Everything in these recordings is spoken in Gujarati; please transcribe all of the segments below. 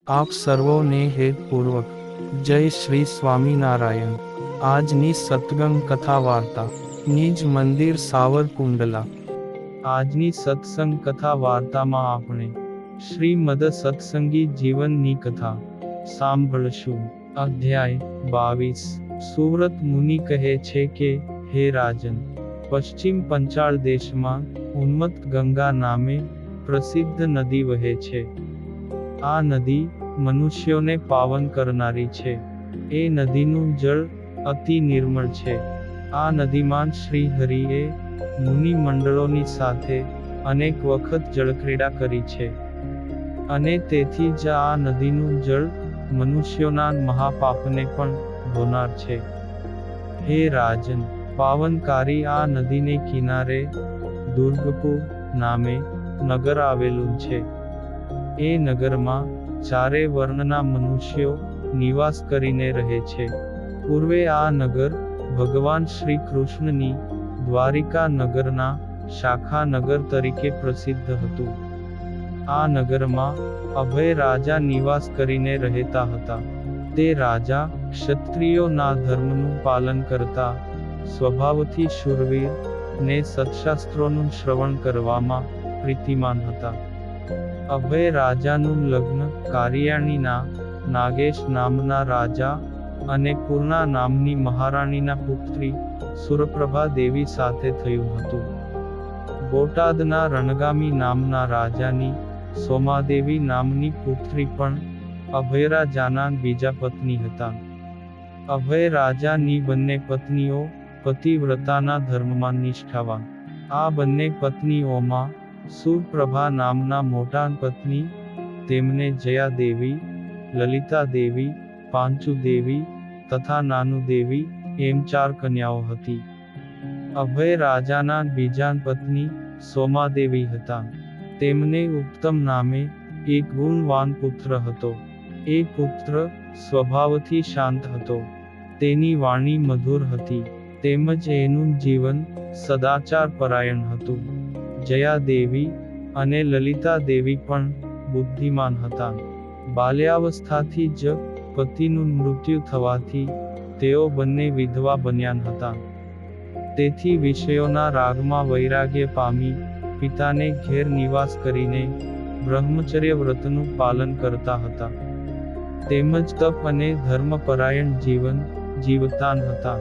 આપ સર્વોને હેતપૂર્વક જય શ્રી સ્વામિનારાયણ। આજની સત્સંગ કથા વાર્તા નિજ મંદિર સાવરકુંડલા। આજની સત્સંગ કથા વાર્તામાં આપણે શ્રીમદ સત્સંગી જીવનની કથા સાંભળશું। અધ્યાય 22। સુવ્રત મુનિ કહે છે કે, હે રાજન, પશ્ચિમ પંચાળ દેશમાં ઉન્મત્ત ગંગા નામે પ્રસિદ્ધ નદી વહે છે। આ નદી મનુષ્યોને પાવન કરનારી છે। એ નદીનું જળ અતિ નિર્મળ છે। આ નદીમાં શ્રી હરિએ મુનિ મંડળોની સાથે અનેક વખત જળક્રીડા કરી છે, અને તેથી જ આ નદીનું જળ મનુષ્યોના મહાપાપને પણ ધોનાર છે। હે રાજન, પાવનકારી આ નદીને કિનારે દુર્ગપુર નામે નગર આવેલું છે। એ નગરમાં ચારે વર્ણના મનુષ્યો નિવાસ કરીને રહે છે। પૂર્વે આ નગર ભગવાન શ્રી કૃષ્ણની દ્વારિકા નગરના શાખા નગર તરીકે પ્રસિદ્ધ હતું। આ નગરમાં અભય રાજા નિવાસ કરીને રહેતા હતા। તે રાજા ક્ષત્રિયોના ધર્મનું પાલન કરતા, સ્વભાવથી શૂરવીર ને સત્શાસ્ત્રોનું શ્રવણ કરવામાં પ્રીતિમાન હતા। અભય રાજાનું લગ્ન કારિયાણીના નાગેશ નામના રાજા અને પૂર્ણા નામની મહારાણીના પુત્રી સુરપ્રભા દેવી સાથે થયું હતું। બોટાદના રણગામી નામના રાજાની સોમાદેવી નામની પુત્રી પણ અભયરાજાના બીજા પત્ની હતા। અભય રાજાની બંને પત્નીઓ પતિવ્રતાના ધર્મમાં નિષ્ઠાવાન। આ બંને પત્નીઓમાં સુરપ્રભા નામના મોટા પત્ની, તેમને જયા દેવી, લલિતા દેવી, પાંચુ દેવી તથા નાનુ દેવી એમ 4 કન્યાઓ હતી। અભય રાજાના બીજા પત્ની સોમાદેવી હતા। તેમને ઉત્તમ નામે એક ગુણવાન પુત્ર હતો। એ પુત્ર સ્વભાવથી શાંત હતો। તેની વાણી મધુર હતી, તેમજ એનું જીવન સદાચાર પરાયણ હતું। જયા દેવી અને લલિતા દેવી પણ બુદ્ધિમાન હતા। બાલ્યાવસ્થાથી જ પતિનું મૃત્યુ થવાથી તેઓ બંને વિધવા બન્યા હતા। તેથી વિષયોના રાગમાં વૈરાગ્ય પામી પિતાને ઘેર નિવાસ કરીને બ્રહ્મચર્ય વ્રતનું પાલન કરતા હતા। તેમજ તપ અને ધર્મપરાયણ જીવન જીવતા હતા।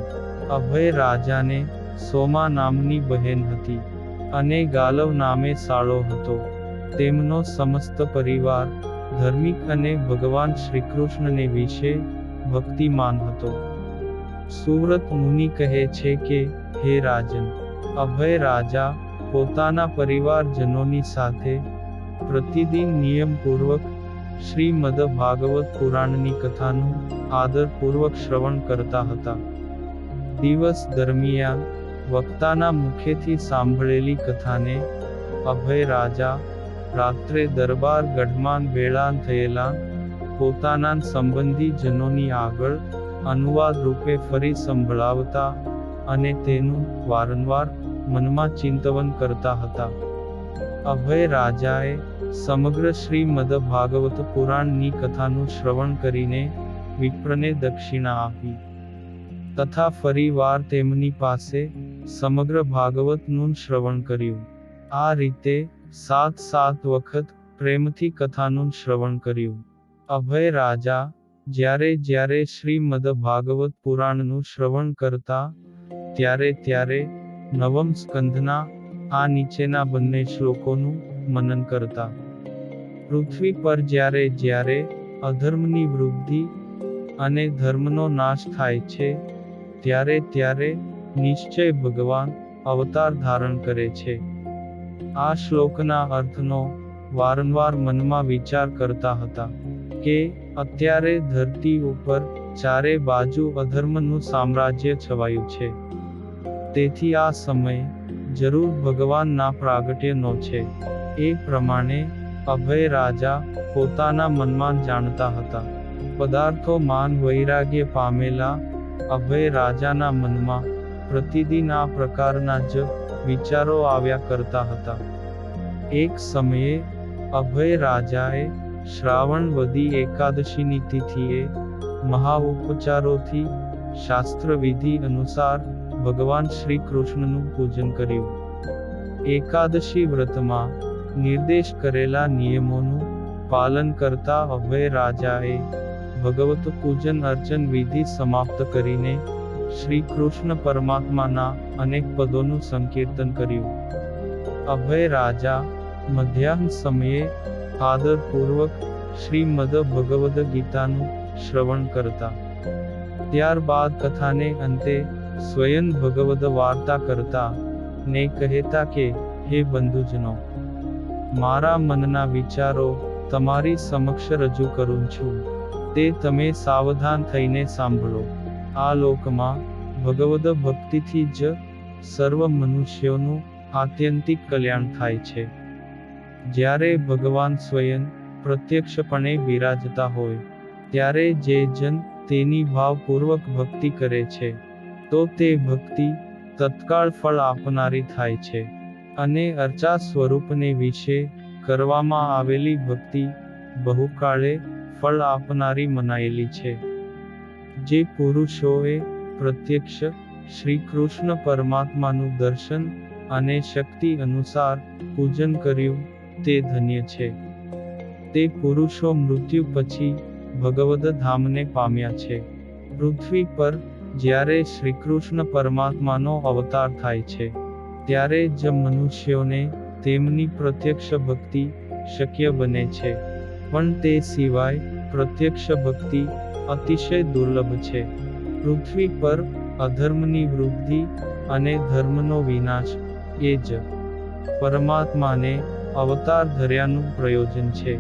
અભય રાજાને સોમા નામની બહેન હતી, અને ગાલવ નામે સાળો હતો। તેમનો સમસ્ત પરિવાર ધાર્મિક અને ભગવાન શ્રીકૃષ્ણને વિશે ભક્તિમાન હતો। સુવ્રત મુનિ કહે છે કે, હે રાજન, અભય રાજા પોતાના પરિવારજનોની સાથે પ્રતિદિન નિયમપૂર્વક શ્રીમદ ભાગવત પુરાણની કથાનું આદરપૂર્વક શ્રવણ કરતા હતા। દિવસ દરમિયાન વક્તાના મુખેથી સાંભળેલી કથાને અભય રાજા રાત્રે દરબાર ગઢમાં ભેળા થયેલા પોતાના સંબંધી જનોની આગળ અનુવાદ રૂપે ફરી સંભળાવતા અને તેનું વારંવાર મનમાં ચિંતવન કરતા હતા। અભય રાજાએ સમગ્ર શ્રીમદ ભાગવત પુરાણની કથાનું શ્રવણ કરીને વિપ્રને દક્ષિણા આપી, તથા ફરી વાર તેમની પાસે સમગ્ર ભાગવતનું શ્રવણ કર્યું। આ રીતે 7 વખત પ્રેમથી કથાનું શ્રવણ કર્યું। અભય રાજા જ્યારે જ્યારે શ્રીમદ ભાગવત પુરાણનું શ્રવણ કરતા, ત્યારે ત્યારે નવમ સ્કંધના આ નીચેના બંને શ્લોકોનું મનન કરતા। પૃથ્વી પર જ્યારે જ્યારે અધર્મની વૃદ્ધિ અને ધર્મનો નાશ થાય છે, ત્યારે ત્યારે નિશ્ચય ભગવાન અવતાર ધારણ કરે છે। આ શ્લોકના અર્થનો વારંવાર મનમાં વિચાર કરતા હતા કે અત્યારે ધરતી ઉપર ચારે બાજુ અધર્મનું સામ્રાજ્ય છવાયું છે। તેથી આ સમય જરૂર ભગવાનના પ્રાગટ્યનો છે। એ પ્રમાણે અભય રાજા પોતાના મનમાં જાણતા હતા। પદાર્થોમાં વૈરાગ્ય પામેલા અભય રાજાના મનમાં પ્રતિદિન આ પ્રકારના જ વિચારો આવ્યા કરતા હતા। એક સમયે અભય રાજાએ શ્રાવણ વદી એકાદશીની તિથિએ મહાઉપચારોથી શાસ્ત્ર વિધિ અનુસાર ભગવાન શ્રી કૃષ્ણનું પૂજન કર્યું। એકાદશી વ્રતમાં નિર્દેશ કરેલા નિયમોનું પાલન કરતા અભય રાજાએ ભગવત પૂજન અર્ચન વિધિ સમાપ્ત કરીને શ્રી કૃષ્ણ પરમાત્માના અનેક પદોનું સંકીર્તન કર્યું। અભય રાજા મધ્યાહન સમયે આદરપૂર્વક શ્રીમદ ભગવદ ગીતાનું શ્રવણ કરતા। ત્યારબાદ કથાને અંતે સ્વયં ભગવદ વાર્તા કરતા ને કહેતા કે હે બંધુજનો, મારા મનના વિચારો તમારી સમક્ષ રજૂ કરું છું, તે તમે સાવધાન થઈને સાંભળો। આ લોકમાં ભગવદ ભક્તિથી જ સર્વ મનુષ્યોનું આત્યંતિક કલ્યાણ થાય છે। જ્યારે ભગવાન સ્વયં પ્રત્યક્ષપણે બિરાજતા હોય ત્યારે જે જન તેની ભાવપૂર્વક ભક્તિ કરે છે તો તે ભક્તિ તત્કાળ ફળ આપનારી થાય છે, અને અર્ચા સ્વરૂપને વિશે કરવામાં આવેલી ભક્તિ બહુકાળે ફળ આપનારી મનાયેલી છે। જે પુરુષોએ પ્રત્યક્ષ શ્રી કૃષ્ણ પરમાત્માનું દર્શન અને શક્તિ અનુસાર પૂજન કર્યું તે ધન્ય છે। તે પુરુષો મૃત્યુ પછી ભગવદ ધામને પામ્યા છે। પૃથ્વી પર જ્યારે શ્રી કૃષ્ણ પરમાત્માનો અવતાર થાય છે ત્યારે જ મનુષ્યોને તેમની પ્રત્યક્ષ ભક્તિ શક્ય બને છે, પણ તે સિવાય પ્રત્યક્ષ ભક્તિ અતિશય દુર્લભ છે। પૃથ્વી પર અધર્મની વૃદ્ધિ અને ધર્મનો વિનાશ એ જ પરમાત્માને અવતાર ધર્યાનું પ્રયોજન છે,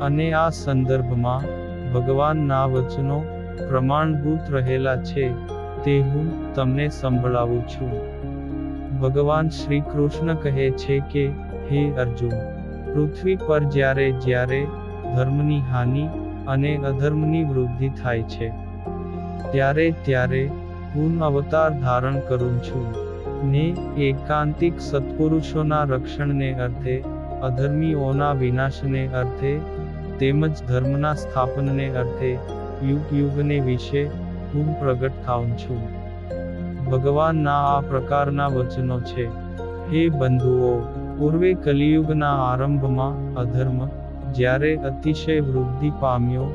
અને આ સંદર્ભમાં ભગવાનના વચનો પ્રમાણભૂત રહેલા છે તે હું તમને સંભળાવું છું। ભગવાન શ્રી કૃષ્ણ કહે છે કે હે અર્જુન, પૃથ્વી પર જ્યારે જ્યારે ધર્મની હાનિ અને અધર્મની વૃદ્ધિ થાય છે ત્યારે ત્યારે હું અવતાર ધારણ કરું છું, ને એકાંતિક સત્પુરુષોના રક્ષણને અર્થે, અધર્મીઓના વિનાશને અર્થે, તેમજ ધર્મના સ્થાપનને અર્થે યુગ યુગને વિશે હું પ્રગટ થાઉં છું। ભગવાનના આ પ્રકારના વચનો છે। હે બંધુઓ, પૂર્વે કલિયુગના આરંભમાં અધર્મ જ્યારે અતિશય વૃદ્ધિ પામ્યો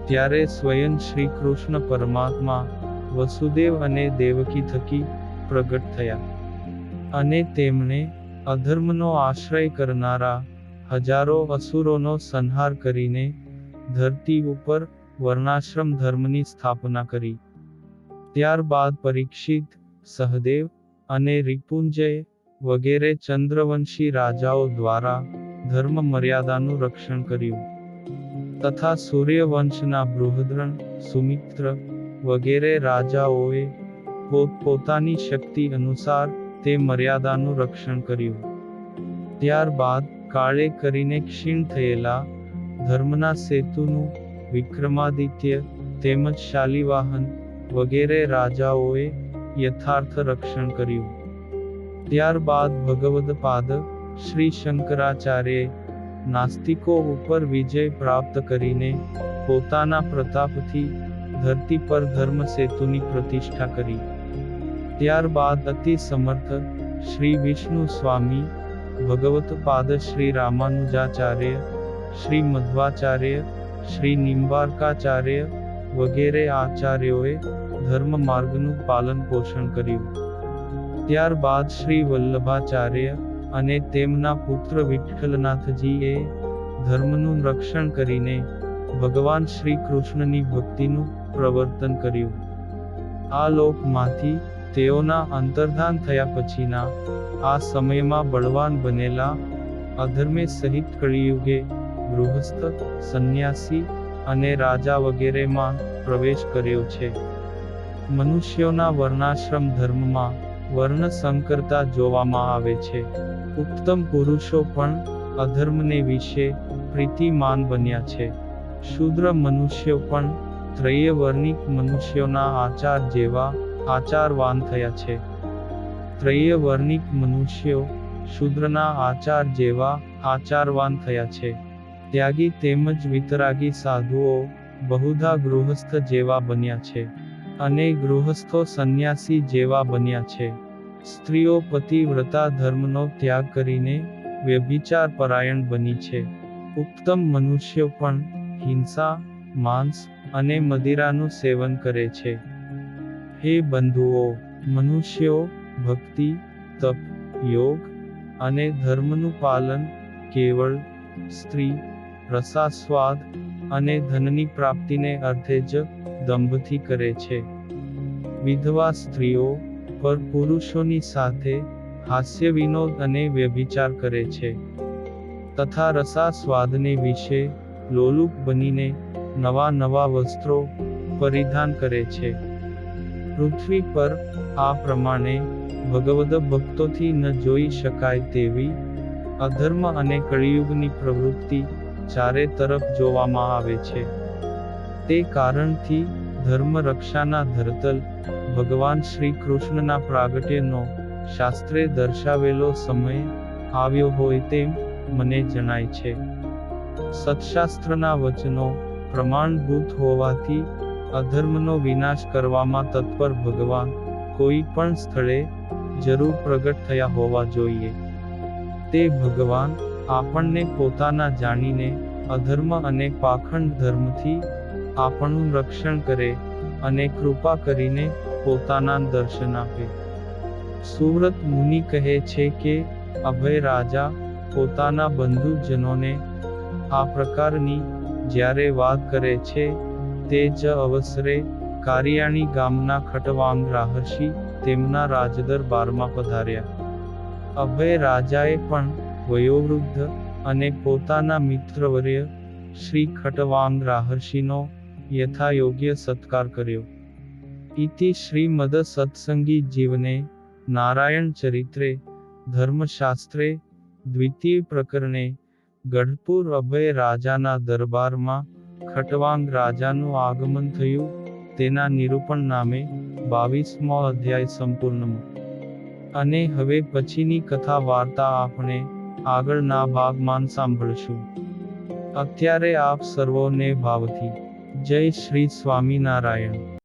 ત્યારે સ્વયં શ્રી કૃષ્ણ પરમાત્મા વસુદેવ અને દેવકી થકી પ્રગટ થયા, અને તેમણે અધર્મનો આશ્રય કરનારા હજારો અસુરોનો સંહાર કરીને ધરતી ઉપર વર્ણાશ્રમ ધર્મની સ્થાપના કરી। ત્યારબાદ પરીક્ષિત, સહદેવ અને રિપુંજય વગેરે ચંદ્રવંશી રાજાઓ દ્વારા ધર્મ મર્યાદાનું રક્ષણ કર્યું, તથા સૂર્યવંશના બૃહદ્રણ, સુમિત્ર વગેરે રાજાઓએ પોતપોતાની શક્તિ અનુસાર તે મર્યાદાનું રક્ષણ કર્યું। ત્યારબાદ કાળે કરીને ક્ષીણ થયેલા ધર્મના સેતુનું વિક્રમાદિત્ય તેમજ શાલિવાહન વગેરે રાજાઓએ યથાર્થ રક્ષણ કર્યું। ત્યારબાદ ભગવદપાદ શ્રી શંકરાચાર્યે નાસ્તિકો ઉપર વિજય પ્રાપ્ત કરીને પોતાના પ્રતાપથી ધરતી પર ધર્મ સેતુની પ્રતિષ્ઠા કરી। ત્યારબાદ અતિ સમર્થ શ્રી વિષ્ણુ સ્વામી, ભગવતપાદ શ્રી રામાનુજાચાર્ય, શ્રી મધ્વાચાર્ય, શ્રી નિમ્બાર્કાચાર્ય વગેરે આચાર્યોએ ધર્મ માર્ગનું પાલન પોષણ કર્યું। ત્યારબાદ શ્રી વલ્લભાચાર્ય અને તેમના પુત્ર વિઠ્ઠલનાથજીએ ધર્મનું રક્ષણ કરીને ભગવાન શ્રી કૃષ્ણની ભક્તિનું પ્રવર્તન કર્યું। આ લોકમાંથી તેઓના અંતર્ધાન થયા પછીના આ સમયમાં બળવાન બનેલા અધર્મે સહિત કળિયુગે ગૃહસ્થ, સંન્યાસી અને રાજા વગેરેમાં પ્રવેશ કર્યો છે। મનુષ્યોના વર્ણાશ્રમ ધર્મમાં વર્ણ સંકરતા જોવામાં આવે છે। ઉત્તમ પુરુષો પણ અધર્મને વિશે પ્રીતિમાન બન્યા છે। શૂદ્ર મનુષ્યો પણ ત્રય્યવર્ણિક મનુષ્યોના આચાર જેવા આચારવાન થયા છે। ત્રય્યવર્ણિક મનુષ્યો શૂદ્રના આચાર જેવા આચારવાન થયા છે। ત્યાગી તેમજ વિતરાગી સાધુઓ બહુધા ગૃહસ્થ જેવા બન્યા છે, અને ગૃહસ્થો સંન્યાસી જેવા બન્યા છે. સ્ત્રીઓ પતિવ્રતા ધર્મનો ત્યાગ કરીને વ્યભિચાર પરાયણ બની છે. ઉત્તમ મનુષ્યો પણ હિંસા, માંસ અને મદિરાનું સેવન કરે છે. હે બંધુઓ, મનુષ્યો ભક્તિ, તપ, યોગ અને ધર્મનું પાલન કેવળ સ્ત્રી, રસાસ્વાદ અને ધનની પ્રાપ્તિને અર્થે જ દંભથી કરે છે. વિધવા સ્ત્રીઓ પર પુરુષોની સાથે હાસ્ય વિનોદ અને વ્યભિચાર કરે છે, તથા રસાસ્વાદને વિશે લોલુપ બનીને નવા નવા વસ્ત્રો પરિધાન કરે છે. પૃથ્વી પર આ પ્રમાણે ભગવદ ભક્તોથી ન જોઈ શકાય તેવી અધર્મ અને કળિયુગની પ્રવૃત્તિ ચારે તરફ જોવામાં આવે છે. તે કારણથી ધર્મ રક્ષાના ધરતલ ભગવાન શ્રી કૃષ્ણના પ્રાગટ્યનો શાસ્ત્રે દર્શાવેલો સમય આવ્યો હોય તેમ મને જણાય છે. સત્શાસ્ત્રના વચનો પ્રમાણભૂત હોવાથી અધર્મનો વિનાશ કરવામાં તત્પર ભગવાન કોઈ પણ સ્થળે જરૂર પ્રગટ થયા હોવા જોઈએ. તે ભગવાન આપણને પોતાના જાણીને અધર્મ અને પાખંડ ધર્મથી આપણું રક્ષણ કરે અને કૃપા કરીને પોતાના દર્શન આપે. સુવ્રત મુનિ કહે છે કે અભય રાજા પોતાના બંધુજનોને આ પ્રકારની જ્યારે વાત કરે છે તે જ અવસરે કારિયાણી ગામના ખટવાંગ રાહર્ષિ તેમના રાજદરબારમાં પધાર્યા. અભય રાજાએ પણ વયોવૃદ્ધ અને પોતાના મિત્રવર્ય શ્રી ખટવાંગ રાહર્ષિનો યથાયોગ્ય સત્કાર કર્યો. ઇતિ શ્રીમદ સત્સંગી જીવને નારાયણ ચરિત્રે ધર્મશાસ્ત્રે દ્વિતીય પ્રકરણે ગઢપુર અભય રાજાના દરબારમાં ખટવાંગ રાજાનું આગમન થયું તેના નિરૂપણ નામે 22મો અધ્યાય સંપૂર્ણ. અને હવે પછીની કથા વાર્તા આપણે આગળના ભાગમાં સાંભળશું. અત્યારે આપ સર્વોને ભાવથી જય શ્રી સ્વામિનારાયણ.